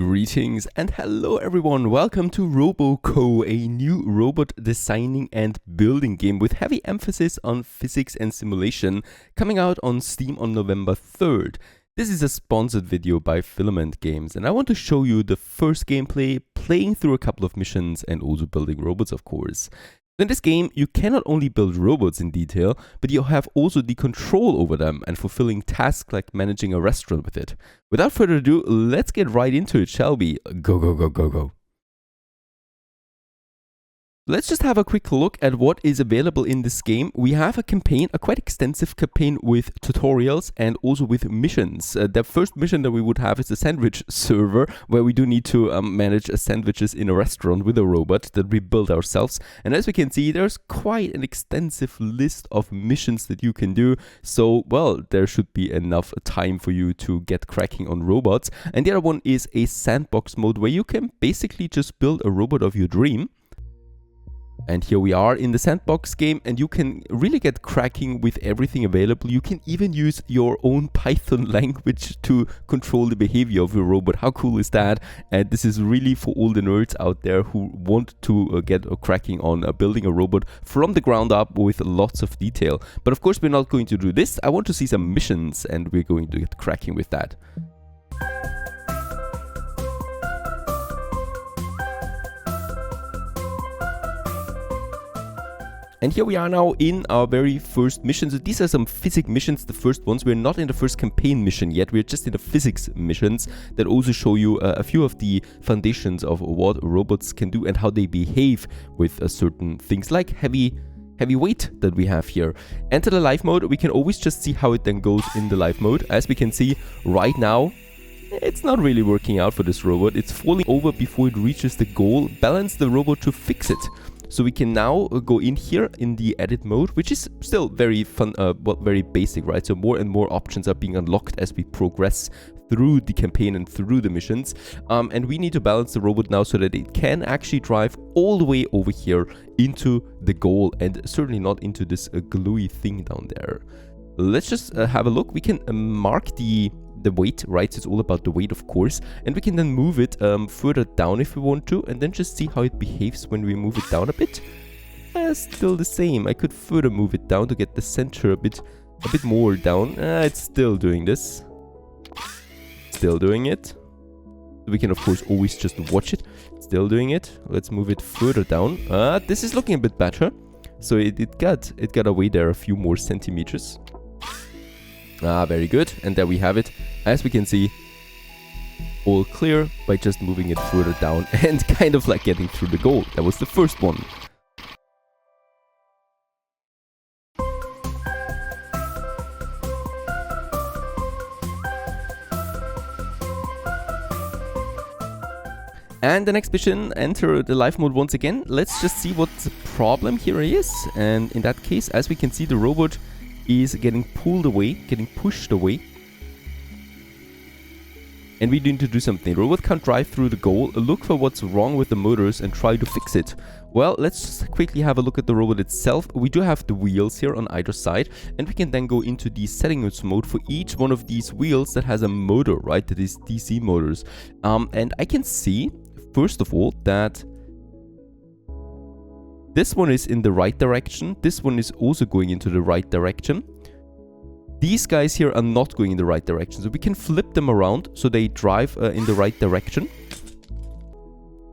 Greetings and hello everyone, welcome to RoboCo, a new robot designing and building game with heavy emphasis on physics and simulation, coming out on Steam on November 3rd. This is a sponsored video by Filament Games and I want to show you the first gameplay, playing through a couple of missions and also building robots, of course. In this game, you cannot only build robots in detail, but you have also the control over them and fulfilling tasks like managing a restaurant with it. Without further ado, let's get right into it, shall we? Go, go, go, go, go. Let's just have a quick look at what is available in this game. We have a campaign, a quite extensive campaign with tutorials and also with missions. The first mission that we would have is the sandwich server, where we do need to manage sandwiches in a restaurant with a robot that we build ourselves. And as we can see, there's quite an extensive list of missions that you can do. So, well, there should be enough time for you to get cracking on robots. And the other one is a sandbox mode where you can basically just build a robot of your dream. And here we are in the sandbox game, and you can really get cracking with everything available. You can even use your own Python language to control the behavior of your robot. How cool is that? And this is really for all the nerds out there who want to get cracking on building a robot from the ground up with lots of detail. But of course, we're not going to do this. I want to see some missions, and we're going to get cracking with that. And here we are now in our very first mission. So these are some physics missions, the first ones. We're not in the first campaign mission yet. We're just in the physics missions that also show you a few of the foundations of what robots can do and how they behave with certain things like heavy weight that we have here. Enter the live mode. We can always just see how it then goes in the live mode. As we can see right now, it's not really working out for this robot. It's falling over before it reaches the goal. Balance the robot to fix it. So we can now go in here in the edit mode, which is still very fun, very basic, right? So more and more options are being unlocked as we progress through the campaign and through the missions. And we need to balance the robot now so that it can actually drive all the way over here into the goal and certainly not into this gluey thing down there. Let's just have a look. We can mark the weight, right? So it's all about the weight, of course, and we can then move it further down if we want to, and then just see how it behaves when we move it down a bit. Still the same. I could further move it down to get the center a bit more down. It's still doing this. Still doing it. We can of course always just watch it. Still doing it. Let's move it further down. This is looking a bit better. So it got away there a few more centimeters. Very good. And there we have it. As we can see, all clear by just moving it further down and kind of like getting through the goal. That was the first one. And the next mission, enter the live mode once again. Let's just see what the problem here is. And in that case, as we can see, the robot is getting pulled away, getting pushed away. And we need to do something. The robot can't drive through the goal. Look for what's wrong with the motors and try to fix it. Well, let's just quickly have a look at the robot itself. We do have the wheels here on either side, and we can then go into the settings mode for each one of these wheels that has a motor, right? That is DC motors. And I can see, first of all, that this one is in the right direction. This one is also going into the right direction. These guys here are not going in the right direction. So we can flip them around so they drive in the right direction.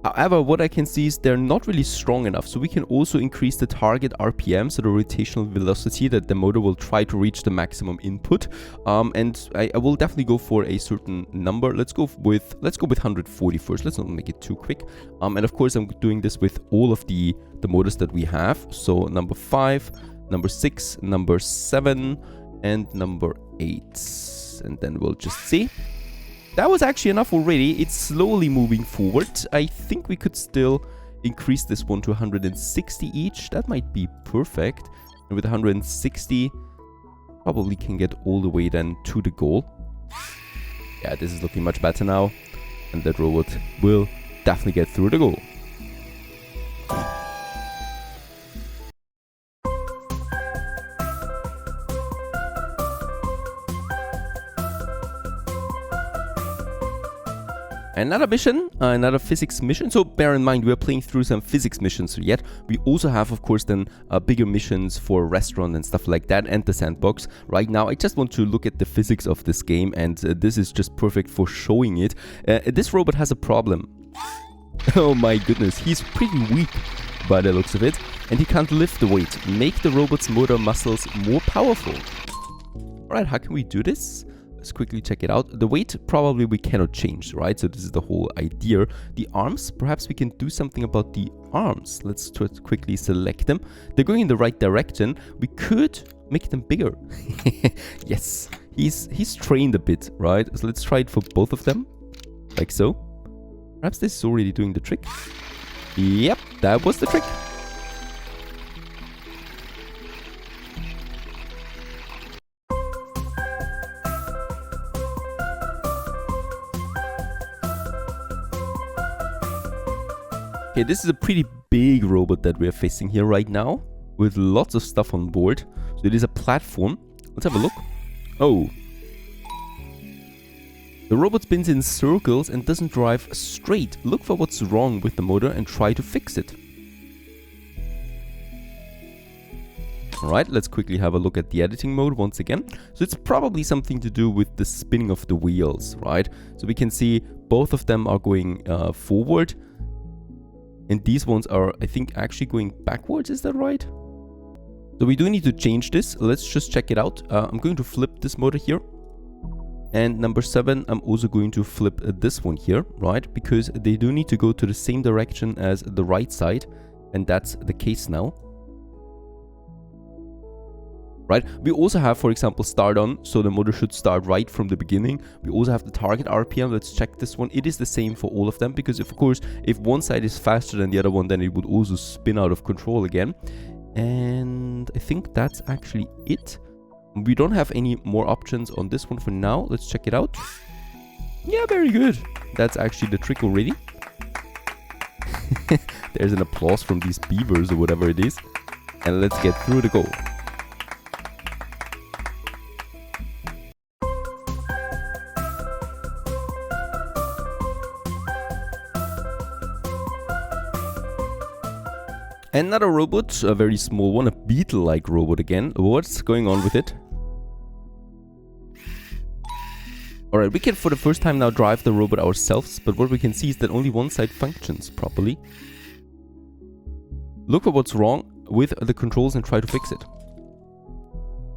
However, what I can see is they're not really strong enough. So we can also increase the target RPM, so the rotational velocity that the motor will try to reach the maximum input. And I will definitely go for a certain number. Let's go with 140 first. Let's not make it too quick. And of course, I'm doing this with all of the motors that we have. So number 5, number 6, number 7, and number 8. And then we'll just see. That was actually enough already. It's slowly moving forward. I think we could still increase this one to 160 each. That might be perfect. And with 160, probably can get all the way then to the goal. Yeah, this is looking much better now. And that robot will definitely get through the goal. Another mission, another physics mission. So bear in mind, we are playing through some physics missions yet. We also have, of course, then bigger missions for restaurant and stuff like that, and the sandbox. Right now, I just want to look at the physics of this game, and this is just perfect for showing it. This robot has a problem. Oh my goodness, he's pretty weak by the looks of it, and he can't lift the weight. Make the robot's motor muscles more powerful. Alright, how can we do this? Let's quickly check it out. The weight probably we cannot change, right? So this is the whole idea. The arms, perhaps we can do something about the arms. Let's quickly select them. They're going in the right direction. We could make them bigger. Yes, he's trained a bit, right? So let's try it for both of them, like so. Perhaps this is already doing the trick. Yep, that was the trick. Okay, this is a pretty big robot that we are facing here right now, with lots of stuff on board. So it is a platform. Let's have a look. Oh. The robot spins in circles and doesn't drive straight. Look for what's wrong with the motor and try to fix it. Alright, let's quickly have a look at the editing mode once again. So it's probably something to do with the spinning of the wheels, right? So we can see both of them are going forward. And these ones are, I think, actually going backwards. Is that right? So we do need to change this. Let's just check it out. I'm going to flip this motor here. And number 7, I'm also going to flip this one here, right? Because they do need to go to the same direction as the right side. And that's the case now. Right? We also have, for example, start on, so the motor should start right from the beginning. We also have the target RPM. Let's check this one. It is the same for all of them, because of course, if one side is faster than the other one, then it would also spin out of control again. And I think that's actually it. We don't have any more options on this one for now. Let's check it out. Yeah, very good. That's actually the trick already. There's an applause from these beavers or whatever it is. And let's get through the goal. Another robot, a very small one, a beetle-like robot again. What's going on with it? Alright, we can for the first time now drive the robot ourselves, but what we can see is that only one side functions properly. Look for what's wrong with the controls and try to fix it.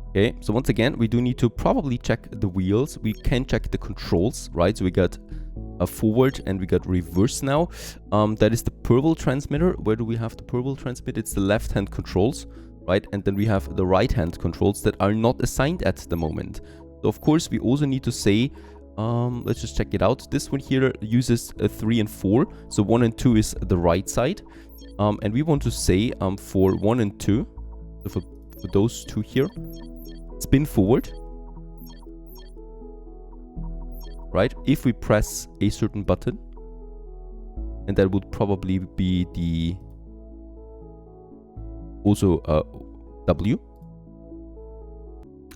Okay, so once again, we do need to probably check the wheels. We can check the controls, right? So we got a forward and we got reverse now. That is the purple transmitter. Where do we have the purple transmitter? It's the left-hand controls, right? And then we have the right-hand controls that are not assigned at the moment. So of course, we also need to say, let's just check it out. This one here uses 3 and 4. So 1 and 2 is the right side. And we want to say for 1 and 2, so for those two here, spin forward, right? If we press a certain button, and that would probably be the also W.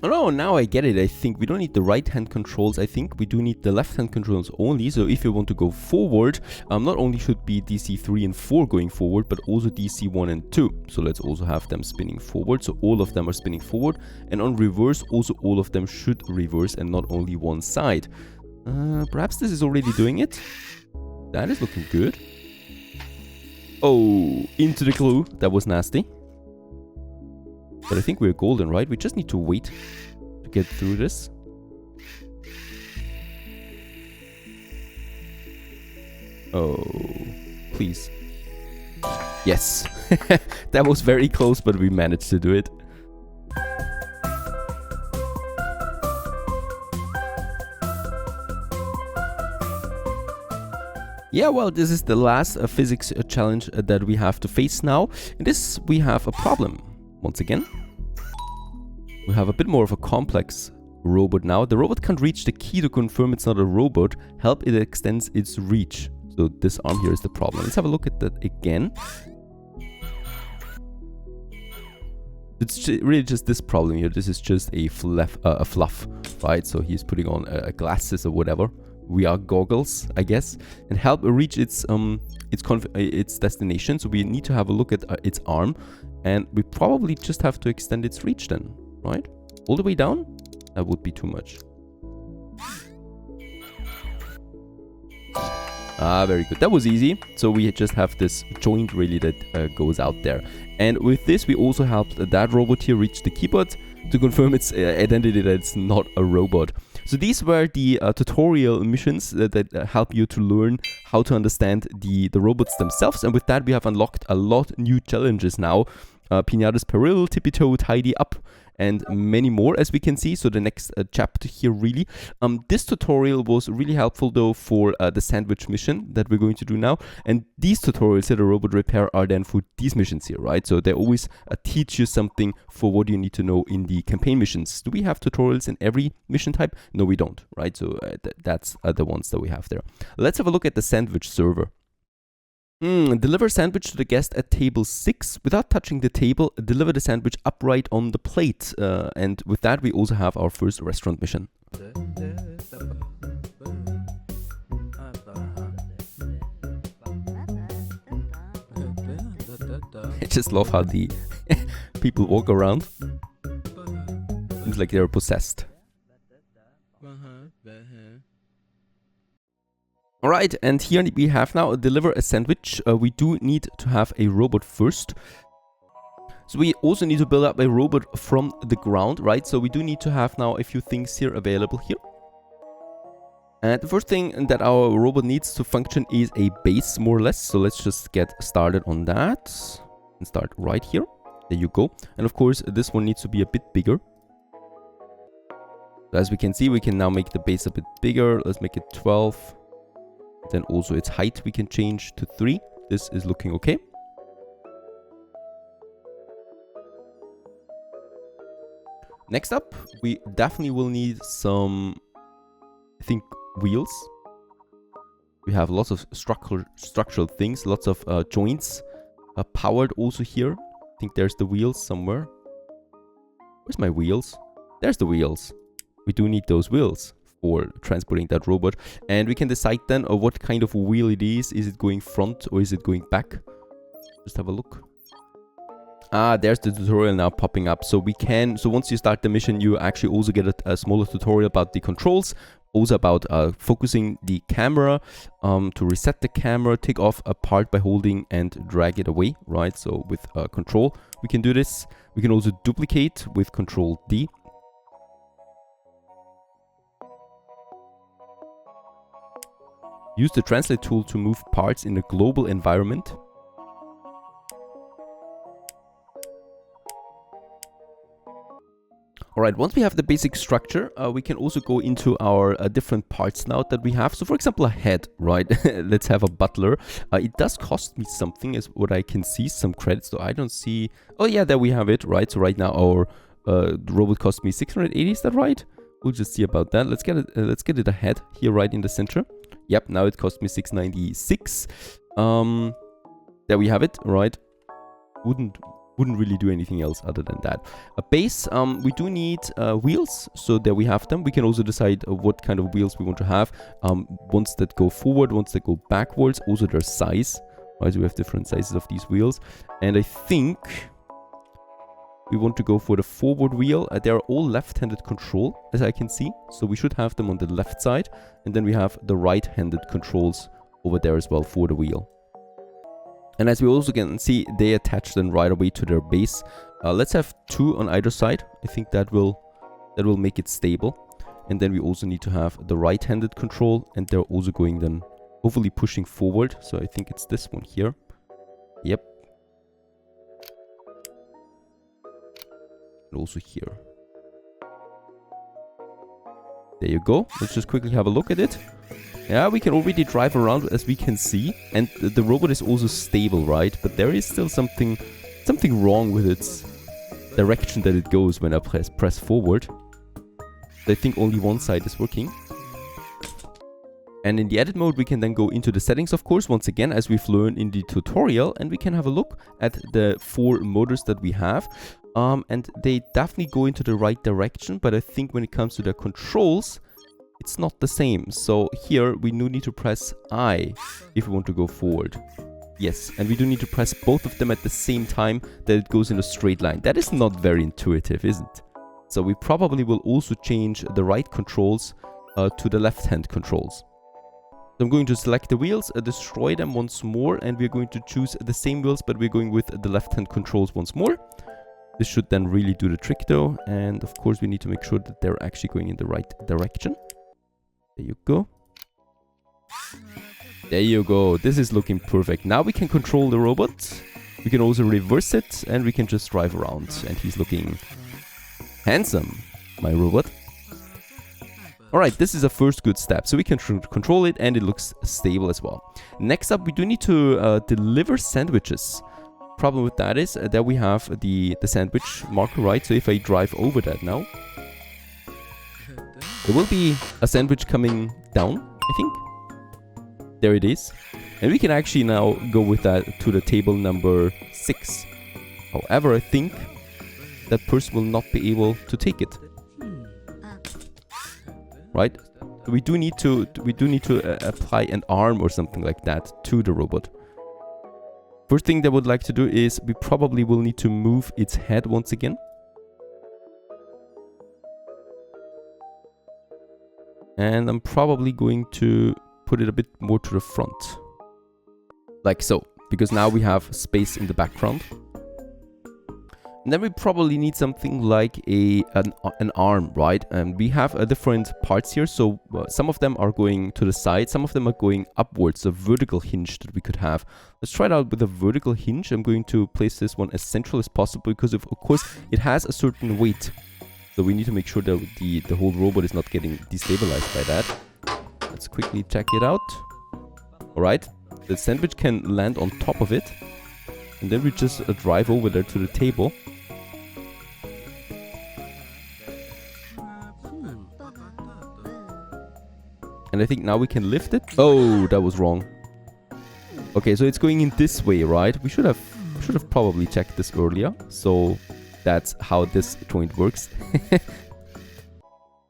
Oh, now I get it. I think we don't need the right hand controls. I think we do need the left hand controls only. So if you want to go forward, not only should be DC 3 and 4 going forward, but also DC 1 and 2. So let's also have them spinning forward. So all of them are spinning forward. And on reverse, also all of them should reverse and not only one side. Perhaps this is already doing it. That is looking good. Oh, into the glue. That was nasty. But I think we're golden, right? We just need to wait to get through this. Oh, please. Yes. That was very close, but we managed to do it. Yeah, well, this is the last physics challenge that we have to face now. In this, we have a problem. Once again, we have a bit more of a complex robot now. The robot can't reach the key to confirm it's not a robot. Help it extends its reach. So this arm here is the problem. Let's have a look at that again. It's really just this problem here. This is just a fluff, right? So he's putting on glasses or whatever. VR goggles, I guess, and help reach its destination. So we need to have a look at its arm, and we probably just have to extend its reach then, right? All the way down? That would be too much. Ah, very good. That was easy. So we just have this joint really that goes out there. And with this, we also helped that robot here reach the keyboard to confirm its identity that it's not a robot. So these were the tutorial missions that help you to learn how to understand the robots themselves. And with that, we have unlocked a lot new challenges now. Pinata's Peril, Tippy Toe, Tidy Up, and many more, as we can see. So the next chapter here really. This tutorial was really helpful though for the sandwich mission that we're going to do now. And these tutorials here, the robot repair, are then for these missions here, right? So they always teach you something for what you need to know in the campaign missions. Do we have tutorials in every mission type? No, we don't, right? So that's the ones that we have there. Let's have a look at the sandwich server. Deliver sandwich to the guest at table 6 without touching the table. Deliver the sandwich upright on the plate. And with that, we also have our first restaurant mission. I just love how the people walk around. Seems like they're possessed. Alright, and here we have now deliver a sandwich. We do need to have a robot first. So we also need to build up a robot from the ground, right? So we do need to have now a few things here available here. And the first thing that our robot needs to function is a base, more or less. So let's just get started on that. And start right here. There you go. And of course, this one needs to be a bit bigger. So as we can see, we can now make the base a bit bigger. Let's make it 12. Then also its height we can change to 3. This is looking okay. Next up, we definitely will need some, I think, wheels. We have lots of structural things, lots of joints. Powered also here. I think there's the wheels somewhere. Where's my wheels? There's the wheels. We do need those wheels for transporting that robot, and we can decide then what kind of wheel it is. Is it going front or is it going back? Just have a look. Ah, there's the tutorial now popping up. So once you start the mission, you actually also get a smaller tutorial about the controls, also about focusing the camera, to reset the camera, take off a part by holding and drag it away, right? So with control we can do this. We can also duplicate with Control D. Use the translate tool to move parts in a global environment. Alright, once we have the basic structure, we can also go into our different parts now that we have. So for example, a head, right? Let's have a butler. It does cost me something, is what I can see, some credits. So I don't see... Oh yeah, there we have it, right? So right now our robot cost me 680, is that right? We'll just see about that. Let's get it a head here right in the center. Yep, now it cost me 696. There we have it, right? Wouldn't really do anything else other than that. A base, we do need wheels, so there we have them. We can also decide what kind of wheels we want to have. Ones that go forward, ones that go backwards, also their size. Right, so we have different sizes of these wheels. And I think we want to go for the forward wheel. They are all left-handed control, as I can see. So we should have them on the left side. And then we have the right-handed controls over there as well for the wheel. And as we also can see, they attach them right away to their base. Let's have 2 on either side. I think that will make it stable. And then we also need to have the right-handed control. And they're also going then hopefully pushing forward. So I think it's this one here. Yep. And also here. There you go. Let's just quickly have a look at it. Yeah, we can already drive around, as we can see. And the robot is also stable, right? But there is still something wrong with its direction that it goes when I press forward. I think only one side is working. And in the edit mode, we can then go into the settings, of course, once again, as we've learned in the tutorial. And we can have a look at the 4 motors that we have. And they definitely go into the right direction. But I think when it comes to the controls, it's not the same. So here we do need to press I if we want to go forward. Yes, and we do need to press both of them at the same time that it goes in a straight line. That is not very intuitive, is it? So we probably will also change the right controls to the left-hand controls. So I'm going to select the wheels, destroy them once more, and we're going to choose the same wheels, but we're going with the left-hand controls once more. This should then really do the trick though, and of course we need to make sure that they're actually going in the right direction. There you go. There you go. This is looking perfect. Now we can control the robot. We can also reverse it, and we can just drive around, and he's looking handsome, my robot. Alright, this is a first good step. So we can control it, and it looks stable as well. Next up, we do need to deliver sandwiches. Problem with that is that we have the sandwich marker, right? So if I drive over that now, there will be a sandwich coming down, I think. There it is. And we can actually now go with that to the table number 6. However, I think that person will not be able to take it. Right? So we do need to apply an arm or something like that to the robot. First thing that I would like to do is we probably will need to move its head once again. And I'm probably going to put it a bit more to the front. Like so. Because now we have space in the background. And then we probably need something like an arm, right? And we have different parts here. So some of them are going to the side. Some of them are going upwards. A vertical hinge that we could have. Let's try it out with a vertical hinge. I'm going to place this one as central as possible because of course it has a certain weight. So we need to make sure that the whole robot is not getting destabilized by that. Let's quickly check it out. Alright. The sandwich can land on top of it. And then we just drive over there to the table. And I think now we can lift it. Oh, that was wrong. Okay, so it's going in this way, right? We should have probably checked this earlier. So that's how this joint works.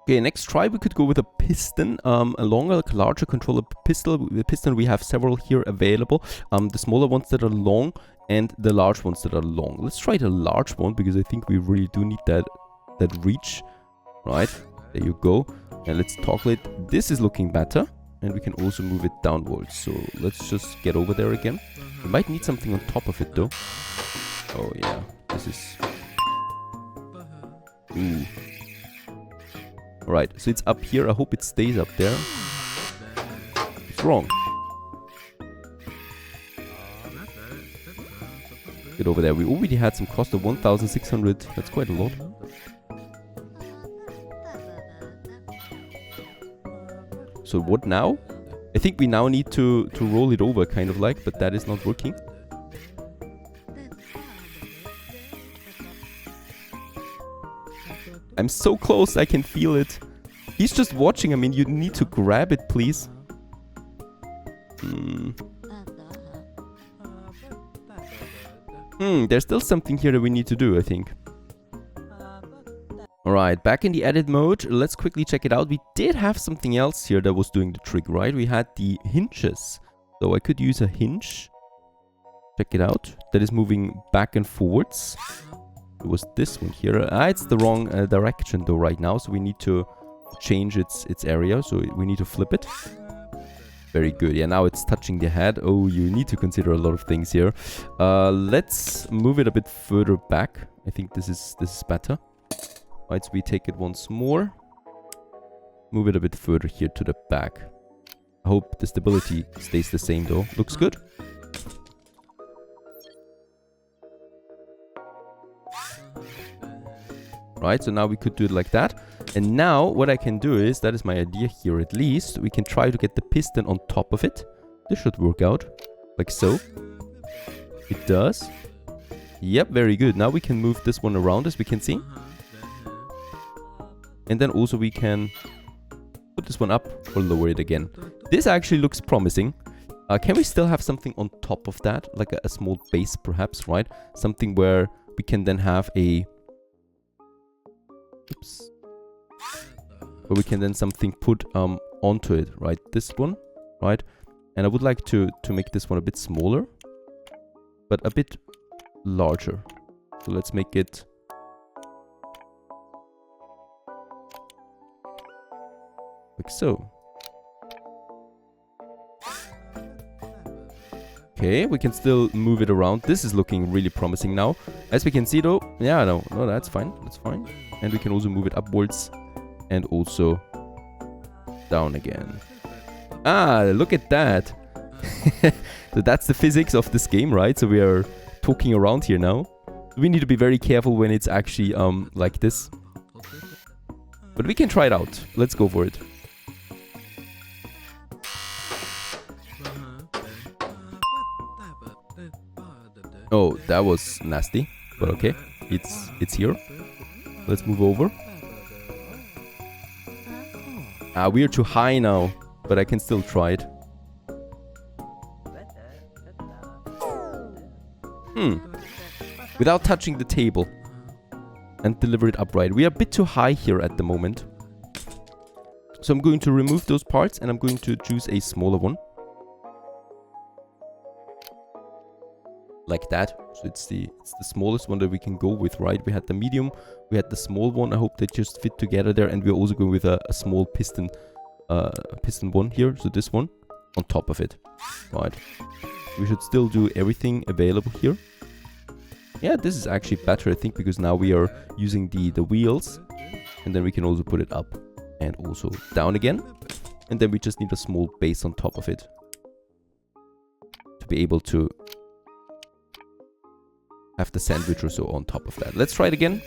Okay, next try we could go with a piston, a longer, larger controller piston. The piston we have several here available. The smaller ones that are long and the large ones that are long. Let's try the large one because I think we really do need that reach. Right, there you go. And let's toggle it. This is looking better. And we can also move it downwards. So let's just get over there again. We might need something on top of it though. Oh yeah, this is... Ooh. Alright, so it's up here. I hope it stays up there. It's wrong. Get over there. We already had some cost of 1,600. That's quite a lot. So what now? I think we now need to roll it over, kind of like, but that is not working. I'm so close, I can feel it. He's just watching. I mean, you need to grab it, please. There's still something here that we need to do, I think. Alright, back in the edit mode, let's quickly check it out. We did have something else here that was doing the trick, right? We had the hinges. So I could use a hinge. Check it out. That is moving back and forwards. It was this one here. It's the wrong direction though right now, so we need to change its area. So we need to flip it. Very good. Yeah, now it's touching the head. Oh, you need to consider a lot of things here. Let's move it a bit further back. I think this is better. Right, so we take it once more. Move it a bit further here to the back. I hope the stability stays the same though. Looks good. Right, so now we could do it like that. And now what I can do is, that is my idea here at least, we can try to get the piston on top of it. This should work out. Like so. It does. Yep, very good. Now we can move this one around as we can see. And then also we can put this one up or lower it again. This actually looks promising. Can we still have something on top of that? Like a small base perhaps, right? Something where we can then have a... Oops. where we can then something put onto it, right? This one, right? And I would like to make this one a bit smaller, but a bit larger. So let's make it like so. Okay, we can still move it around. This is looking really promising now. As we can see though, yeah, no, that's fine. That's fine. And we can also move it upwards and also down again. Ah, look at that. So that's the physics of this game, right? So we are talking around here now. We need to be very careful when it's actually like this. But we can try it out. Let's go for it. Oh, that was nasty, but okay, it's here. Let's move over. Ah, we're too high now, but I can still try it. Without touching the table and deliver it upright. We are a bit too high here at the moment. So I'm going to remove those parts and I'm going to choose a smaller one. Like that. So it's the smallest one that we can go with, right? We had the medium, we had the small one. I hope they just fit together there, and we're also going with a small piston one here. So this one on top of it, right? We should still do everything available here. Yeah, this is actually better, I think, because now we are using the wheels, and then we can also put it up and also down again, and then we just need a small base on top of it to be able to have the sandwich or so on top of that. Let's try it again.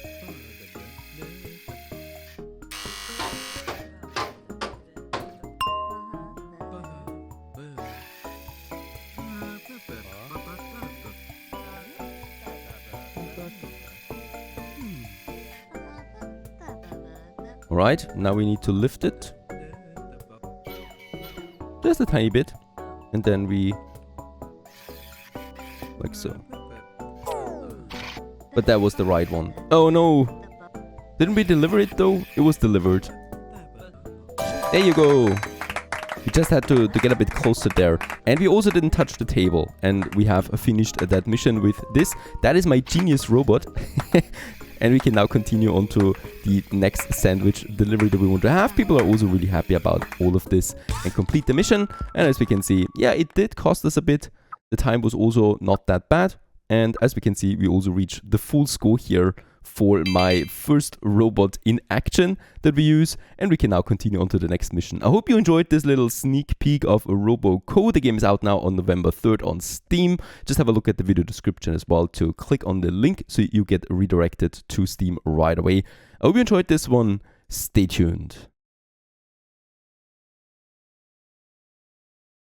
Alright, now we need to lift it. Just a tiny bit. And then we... like so. But that was the right one. Oh no! Didn't we deliver it though? It was delivered. There you go! We just had to get a bit closer there. And we also didn't touch the table. And we have finished that mission with this. That is my genius robot. And we can now continue on to the next sandwich delivery that we want to have. People are also really happy about all of this and complete the mission. And as we can see, yeah, it did cost us a bit. The time was also not that bad. And as we can see, we also reached the full score here for my first robot in action that we use. And we can now continue on to the next mission. I hope you enjoyed this little sneak peek of RoboCo. The game is out now on November 3rd on Steam. Just have a look at the video description as well to click on the link so you get redirected to Steam right away. I hope you enjoyed this one. Stay tuned.